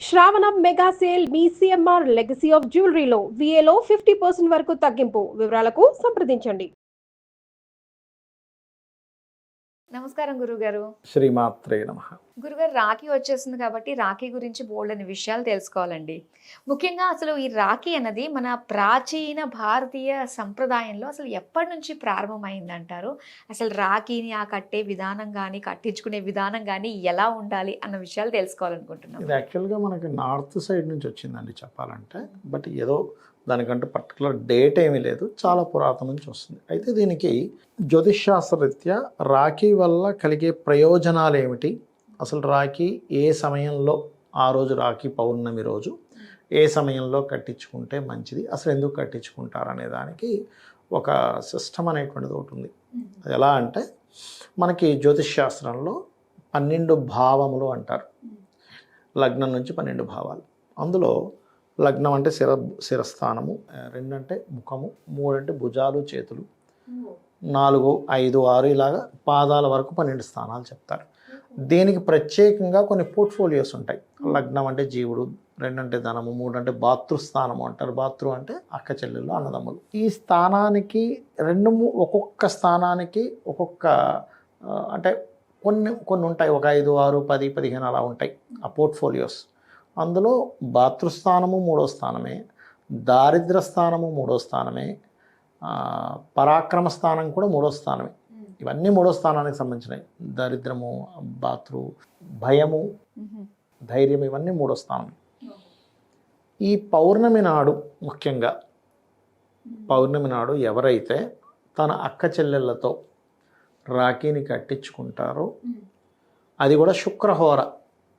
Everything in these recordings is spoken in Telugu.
శ్రావణం మెగా సేల్ మీ సిఎంఆర్ లెగసీ ఆఫ్ జ్యువెలరీలో విఏలో 50% వరకు తగ్గింపు. వివరాలకు సంప్రదించండి. నమస్కారం గురుగారు. శ్రీమాత్రే నమః. గురుగారు, రాఖీ వచ్చేస్తుంది కాబట్టి రాఖీ గురించి బోల్డని విషయాలు తెలుసుకోవాలండి. ముఖ్యంగా అసలు ఈ రాఖీ అన్నది మన ప్రాచీన భారతీయ సంప్రదాయంలో అసలు ఎప్పటి నుంచి ప్రారంభమైందంటారు? అసలు రాఖీని కట్టే విధానం కానీ కట్టించుకునే విధానం కానీ ఎలా ఉండాలి అన్న విషయాలు తెలుసుకోవాలనుకుంటున్నాం. ఇది యాక్చువల్గా మనకి నార్త్ సైడ్ నుంచి వచ్చిందండి చెప్పాలంటే. బట్ ఏదో దానికంటే పర్టికులర్ డేట్ ఏమీ లేదు, చాలా పురాతన నుంచి వస్తుంది. అయితే దీనికి జ్యోతిష్శాస్త్రరీత్యా రాఖీ వల్ల కలిగే ప్రయోజనాలు ఏమిటి, అసలు రాఖీ ఏ సమయంలో, ఆ రోజు రాఖీ పౌర్ణమి రోజు ఏ సమయంలో కట్టించుకుంటే మంచిది, అసలు ఎందుకు కట్టించుకుంటారు అనే దానికి ఒక సిస్టమ్ అనేటువంటిది ఒకటి ఉంది. అది ఎలా అంటే, మనకి జ్యోతిష్శాస్త్రంలో 12 భావములు అంటారు. లగ్నం నుంచి 12 భావాలు. అందులో లగ్నం అంటే శిరస్థానము, 2 అంటే ముఖము, 3 అంటే భుజాలు చేతులు, 4, 5, 6 ఇలాగా పాదాల వరకు 12 స్థానాలు చెప్తారు. దీనికి ప్రత్యేకంగా కొన్ని పోర్ట్ఫోలియోస్ ఉంటాయి. లగ్నం అంటే జీవుడు, 2 అంటే ధనము, 3 అంటే భాతృస్థానము అంటారు. భాతృ అంటే అక్క చెల్లెళ్ళు, అన్నదమ్ములు. ఈ స్థానానికి ఒక్కొక్క స్థానానికి ఒక్కొక్క అంటే కొన్ని ఉంటాయి. ఒక 5, 6, 10, 15 అలా ఉంటాయి ఆ పోర్ట్ఫోలియోస్. అందులో భాతృస్థానము 3వ స్థానమే, దారిద్ర స్థానము 3వ స్థానమే, పరాక్రమ స్థానం కూడా 3వ స్థానమే. ఇవన్నీ 3వ స్థానానికి సంబంధించినవి. దరిద్రము, భాతృ, భయము, ధైర్యం, ఇవన్నీ 3వ స్థానం. ఈ పౌర్ణమి నాడు, ముఖ్యంగా పౌర్ణమి నాడు ఎవరైతే తన అక్క చెల్లెళ్ళతో రాఖీని కట్టించుకుంటారో, అది కూడా శుక్రహోర,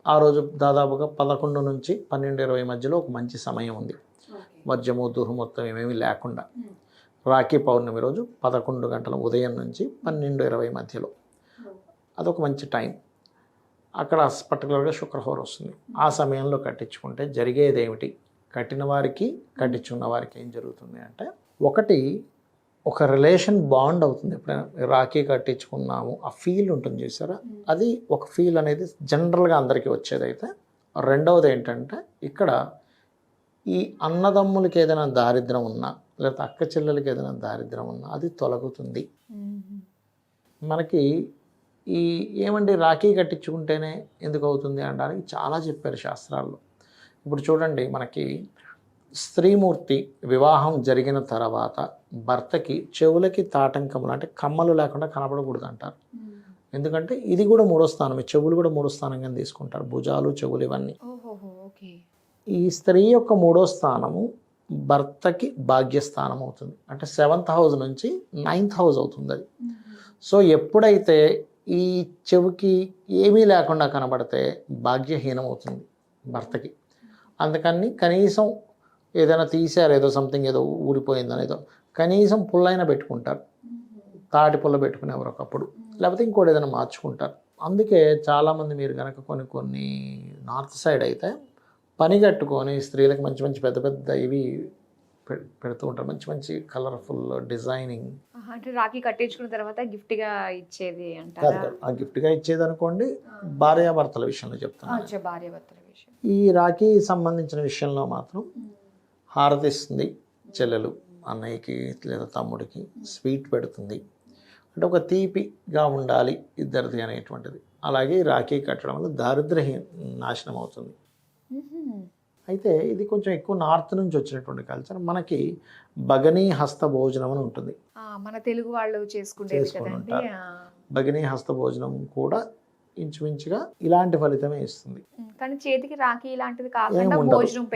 ఆ రోజు దాదాపుగా 11 నుంచి 12:20 మధ్యలో ఒక మంచి సమయం ఉంది. వర్జము దుర్ముహూర్తం ఏమేమి లేకుండా రాఖీ పౌర్ణమి రోజు 11 గంటల ఉదయం నుంచి 12:20 మధ్యలో అదొక మంచి టైం. అక్కడ పర్టికులర్గా శుక్రహోర వస్తుంది. ఆ సమయంలో కట్టించుకుంటే జరిగేది ఏమిటి, కట్టిన వారికి కట్టించుకున్న వారికి ఏం జరుగుతుంది అంటే, ఒకటి ఒక రిలేషన్ బాండ్ అవుతుంది. ఎప్పుడైనా రాఖీ కట్టించుకున్నాము ఆ ఫీల్ ఉంటుంది చూసారా, అది ఒక ఫీల్ అనేది జనరల్గా అందరికీ వచ్చేదైతే. రెండవది ఏంటంటే, ఇక్కడ ఈ అన్నదమ్ములకి ఏదైనా దారిద్రం ఉన్నా, లేకపోతే అక్క చెల్లెలకి ఏదైనా దారిద్రం ఉన్నా అది తొలగుతుంది. మనకి ఈ ఏమండి రాఖీ కట్టించుకుంటేనే ఎందుకు అవుతుంది అనడానికి చాలా చెప్పారు శాస్త్రాల్లో. ఇప్పుడు చూడండి, మనకి స్త్రీమూర్తి వివాహం జరిగిన తర్వాత భర్తకి చెవులకి తాటంకములు అంటే కమ్మలు లేకుండా కనపడకూడదు అంటారు. ఎందుకంటే ఇది కూడా 3వ స్థానమే, చెవులు కూడా 3వ స్థానంగా తీసుకుంటారు, భుజాలు, చెవులు ఇవన్నీ. ఈ స్త్రీ యొక్క 3వ స్థానము భర్తకి భాగ్యస్థానం అవుతుంది. అంటే 7th హౌస్ నుంచి 9th హౌస్ అవుతుంది అది. సో ఎప్పుడైతే ఈ చెవికి ఏమీ లేకుండా కనబడితే భాగ్యహీనం అవుతుంది భర్తకి. అందుకని కనీసం ఏదైనా తీసారు, ఏదో సంథింగ్ ఏదో ఊడిపోయిందని ఏదో కనీసం పుల్లైనా పెట్టుకుంటారు. తాటి పుల్ల పెట్టుకునేవారు ఒకప్పుడు, లేకపోతే ఇంకోటి ఏదైనా మార్చుకుంటారు. అందుకే చాలామంది మీరు కనుక కొన్ని నార్త్ సైడ్ అయితే పని కట్టుకొని స్త్రీలకు మంచి మంచి పెద్ద పెద్ద ఇవి పెడుతూ ఉంటారు, మంచి మంచి కలర్ఫుల్ డిజైనింగ్. అంటే రాఖీ కట్టించుకున్న తర్వాత గిఫ్ట్గా ఇచ్చేది అంటారు. ఆ గిఫ్ట్గా ఇచ్చేది అనుకోండి, భార్యాభర్తల విషయంలో చెప్తాను. భార్యాభర్తల విషయం. ఈ రాఖీ సంబంధించిన విషయంలో మాత్రం హారతిస్తుంది చెల్లెలు అన్నయ్యకి లేదా తమ్ముడికి, స్వీట్ పెడుతుంది. అంటే ఒక తీపిగా ఉండాలి ఇద్దరిది అనేటువంటిది. అలాగే రాఖీ కట్టడం వల్ల దారిద్ర్య నాశనం అవుతుంది. అయితే ఇది కొంచెం ఎక్కువ నార్త్ నుంచి వచ్చినటువంటి కల్చర్. మనకి భగనీ హస్త భోజనం అని ఉంటుంది, మన తెలుగు వాళ్ళు చేసుకుంటారు. భగనీ హస్త భోజనం కూడా ఇంచుమించుగా ఇలాంటి ఫలితమే ఇస్తుంది. కానీ చేతికి రాఖీ ఇలాంటిది కాకుండా భోజనం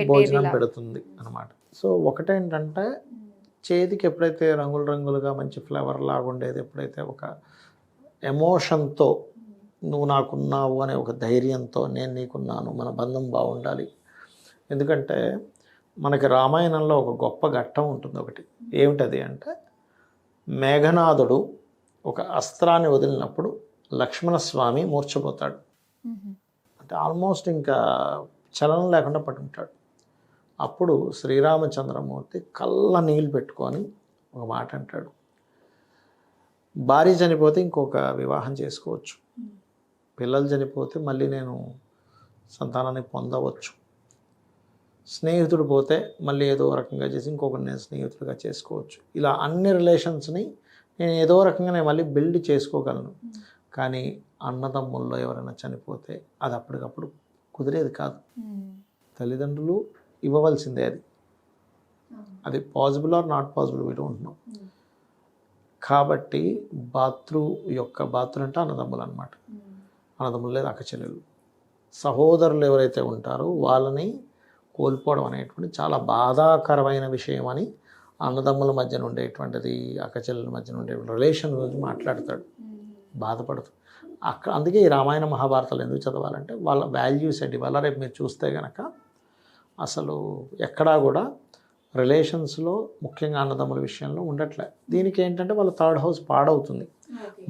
పెడుతుంది అనమాట. సో ఒకటేంటంటే, చేతికి ఎప్పుడైతే రంగులు రంగులుగా మంచి ఫ్లేవర్ లాగా ఉండేది, ఎప్పుడైతే ఒక ఎమోషన్తో నువ్వు నాకున్నావు అనే ఒక ధైర్యంతో నేను నీకున్నాను, మన బంధం బాగుండాలి. ఎందుకంటే మనకి రామాయణంలో ఒక గొప్ప ఘట్టం ఉంటుంది ఒకటి. ఏమిటది అంటే, మేఘనాథుడు ఒక అస్త్రాన్ని వదిలినప్పుడు లక్ష్మణస్వామి మూర్ఛపోతాడు. అంటే ఆల్మోస్ట్ ఇంకా చలనం లేకుండా పట్టుకుంటాడు. అప్పుడు శ్రీరామచంద్రమూర్తి కళ్ళ నీళ్ళు పెట్టుకొని ఒక మాట అంటాడు, భార్య చనిపోతే ఇంకొక వివాహం చేసుకోవచ్చు, పిల్లలు చనిపోతే మళ్ళీ నేను సంతానాన్ని పొందవచ్చు, స్నేహితుడు పోతే మళ్ళీ ఏదో రకంగా చేసి ఇంకొకరిని నేను స్నేహితుడిగా చేసుకోవచ్చు. ఇలా అన్ని రిలేషన్స్ని నేను ఏదో రకంగా నేను మళ్ళీ బిల్డ్ చేసుకోగలను. కానీ అన్నదమ్ముల్లో ఎవరైనా చనిపోతే అది అప్పటికప్పుడు కుదిరేది కాదు. తల్లిదండ్రులు ఇవ్వవలసిందే అది possible are not possible we don't know. కాబట్టి బాతృ అంటే అన్నదమ్ములు అనమాట. అన్నదమ్ములు లేదా అక్కచెల్లెలు, సహోదరులు ఎవరైతే ఉంటారో వాళ్ళని కోల్పోవడం అనేటువంటి చాలా బాధాకరమైన విషయం అని అన్నదమ్ముల మధ్యన ఉండేటువంటిది, అక్కచెల్లెల మధ్యన ఉండేటువంటి రిలేషన్ గురించి మాట్లాడతాడు, బాధపడుతూ. అందుకే ఈ రామాయణ మహాభారతాలు ఎందుకు చదవాలంటే వాళ్ళ వాల్యూస్ ఏంటి. వాళ్ళ రేపు మీరు చూస్తే కనుక అసలు ఎక్కడా కూడా రిలేషన్స్లో ముఖ్యంగా అన్నదమ్ముల విషయంలో ఉండట్లే. దీనికి ఏంటంటే వాళ్ళ థర్డ్ హౌస్ పాడవుతుంది.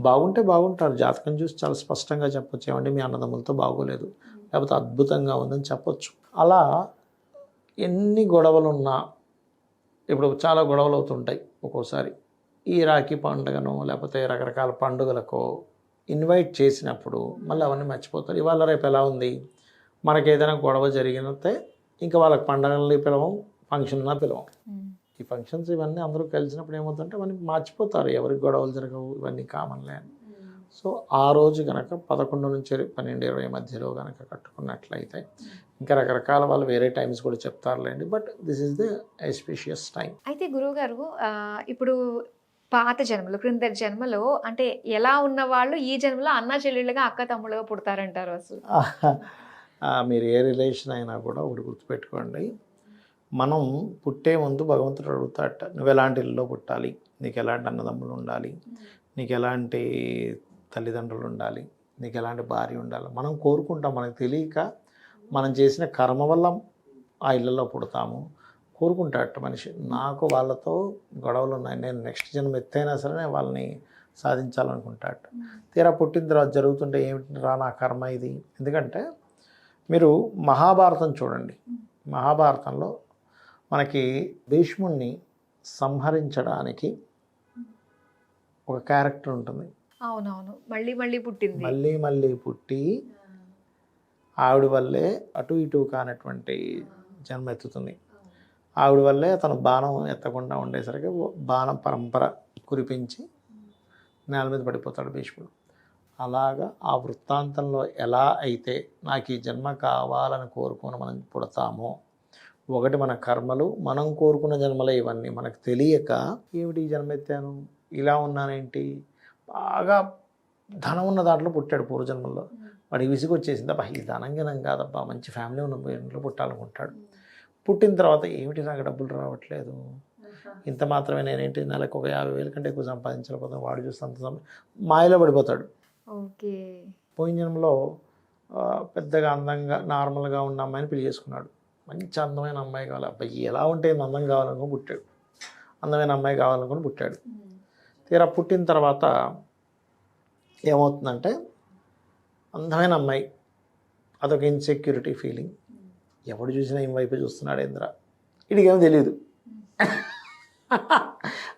బాగుంటే బాగుంటారు, జాతకం చూసి చాలా స్పష్టంగా చెప్పొచ్చు, ఏమంటే మీ అన్నదమ్ములతో బాగోలేదు, లేకపోతే అద్భుతంగా ఉందని చెప్పొచ్చు. అలా ఎన్ని గొడవలు ఉన్నా, ఇప్పుడు చాలా గొడవలు అవుతుంటాయి ఒక్కోసారి. ఈ రాఖీ పండుగను లేకపోతే రకరకాల పండుగలకో ఇన్వైట్ చేసినప్పుడు మళ్ళీ అవన్నీ మర్చిపోతారు. ఇవాళ రేపు ఎలా ఉంది, మనకి ఏదైనా గొడవ జరిగితే ఇంకా వాళ్ళకి పండుగల్ని పిలవం, ఫంక్షన్లా పిలవం. ఈ ఫంక్షన్స్ ఇవన్నీ అందరూ కలిసినప్పుడు ఏమవుతుందంటే అవన్నీ మర్చిపోతారు, ఎవరికి గొడవలు జరగవు, ఇవన్నీ కామన్లే అని. సో ఆ రోజు కనుక 11 నుంచి 12-20 మధ్యలో కనుక కట్టుకున్నట్లయితే ఇంకా రకరకాల వాళ్ళు వేరే టైమ్స్ కూడా చెప్తారులేండి, but this is the auspicious time. అయితే గురువుగారు ఇప్పుడు పాత జన్మలో, క్రిందటి జన్మలో అంటే ఎలా ఉన్న వాళ్ళు ఈ జన్మలో అన్న చెల్లెళ్ళుగా అక్క తమ్ముళ్ళుగా పుడతారంటారు అసలు? మీరు ఏ రిలేషన్ అయినా కూడా ఒకటి గుర్తుపెట్టుకోండి, మనం పుట్టే ముందు భగవంతుడు అడుగుతాడట, నువ్వు ఎలాంటి ఇల్లులో పుట్టాలి, నీకు ఎలాంటి అన్నదమ్ములు ఉండాలి, నీకు ఎలాంటి తల్లిదండ్రులు ఉండాలి, నీకు ఎలాంటి భార్య ఉండాలి. మనం కోరుకుంటాం, మనకు తెలియక మనం చేసిన కర్మ వల్ల ఆ ఇళ్ళల్లో పుడతాము. కోరుకుంటాడట మనిషి, నాకు వాళ్ళతో గొడవలు ఉన్నాయి, నేను నెక్స్ట్ జన్మ ఎత్తైనా సరే నేను వాళ్ళని సాధించాలనుకుంటాడట. తీరా పుట్టిన తర్వాత జరుగుతుంటే ఏమిటి రా నా కర్మ ఇది. ఎందుకంటే మీరు మహాభారతం చూడండి, మహాభారతంలో మనకి భీష్ముణ్ణి సంహరించడానికి ఒక క్యారెక్టర్ ఉంటుంది. అవునవును, మళ్ళీ మళ్ళీ పుట్టింది, మళ్ళీ పుట్టి ఆవిడ వల్లే అటు ఇటు కానటువంటి జన్మ ఎత్తుతుంది. ఆవిడ వల్లే అతను బాణం ఎత్తకుండా ఉండేసరికి బాణం పరంపర కురిపించి నేల మీద పడిపోతాడు భీష్ముడు. అలాగా ఆ వృత్తాంతంలో ఎలా అయితే నాకు ఈ జన్మ కావాలని కోరుకొని మనం పుడతామో, ఒకటి మన కర్మలు, మనం కోరుకున్న జన్మలే ఇవన్నీ. మనకు తెలియక ఏమిటి ఈ జన్మ ఎత్తాను, ఇలా ఉన్నానేంటి, బాగా ధనం ఉన్న దాంట్లో పుట్టాడు పూర్వజన్మల్లో, వాడికి విసిగి వచ్చేసింది, అబ్బా ఈ ధనంగనం కాదబ్బా, మంచి ఫ్యామిలీ ఉన్న ఇంట్లో పుట్టాలనుకుంటాడు. పుట్టిన తర్వాత ఏమిటి నాకు డబ్బులు రావట్లేదు, ఇంత మాత్రమే నేనేంటి నెలకు ఒక 50,000 కంటే ఎక్కువ సంపాదించలేకపోతాను, వాడు చూస్తే అంత మాయలో పడిపోతాడు. ఓకే, పోయిన జన్మలో పెద్దగా అందంగా నార్మల్గా ఉన్న అమ్మాయిని పెళ్లి చేసుకున్నాడు. మంచి అందమైన అమ్మాయి కావాలి, అబ్బాయి ఎలా ఉంటే అందం కావాలనుకుని పుట్టాడు, అందమైన అమ్మాయి కావాలనుకుని పుట్టాడు. తీరా పుట్టిన తర్వాత ఏమవుతుందంటే అందమైన అమ్మాయి, అదొక ఇన్సెక్యూరిటీ ఫీలింగ్, ఎవడు చూసినా ఏం వైపు చూస్తున్నాడు ఏంద్రా, వీడికేమో తెలియదు.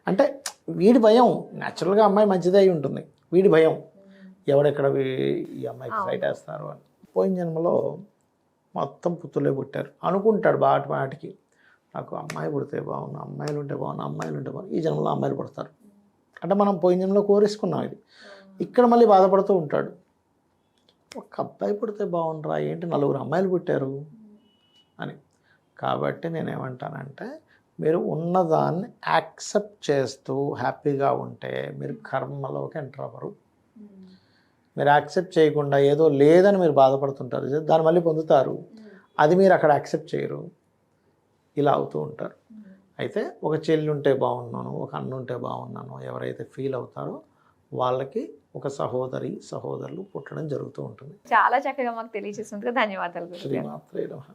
అంటే వీడి భయం, న్యాచురల్గా అమ్మాయి మంచిదే అయి ఉంటుంది, వీడి భయం ఎవడెక్కడ ఈ అమ్మాయికి సైట్ వేస్తారు అని. పోయిన జన్మలో మొత్తం పుత్తులే పుట్టారు అనుకుంటాడు మాటికి, నాకు అమ్మాయి పుడితే బాగున్నా, అమ్మాయిలు ఉంటే బాగున్నా. ఈ జన్మలో అమ్మాయిలు పుడతారు అంటే మనం పోయిన జన్మలో కోరేసుకున్నాం. ఇది ఇక్కడ మళ్ళీ బాధపడుతూ ఉంటాడు, ఒక అబ్బాయి పుడితే బాగుండరా, ఏంటి 4 అమ్మాయిలు పుట్టారు అని. కాబట్టి నేనేమంటానంటే మీరు ఉన్నదాన్ని యాక్సెప్ట్ చేస్తూ హ్యాపీగా ఉంటే మీరు కర్మలోకి ఎంటర్ అవ్వరు. మీరు యాక్సెప్ట్ చేయకుండా ఏదో లేదని మీరు బాధపడుతుంటారు, దాన్ని మళ్ళీ పొందుతారు, అది మీరు అక్కడ యాక్సెప్ట్ చేయరు, ఇలా అవుతూ ఉంటారు. అయితే ఒక చెల్లి ఉంటే బాగున్నాను, ఒక అన్న ఉంటే బాగున్నాను ఎవరైతే ఫీల్ అవుతారో వాళ్ళకి ఒక సహోదరులు పుట్టడం జరుగుతూ ఉంటుంది. చాలా చక్కగా మాకు తెలియజేసినందుకు ధన్యవాదాలు. శ్రీమాత్రే నమః.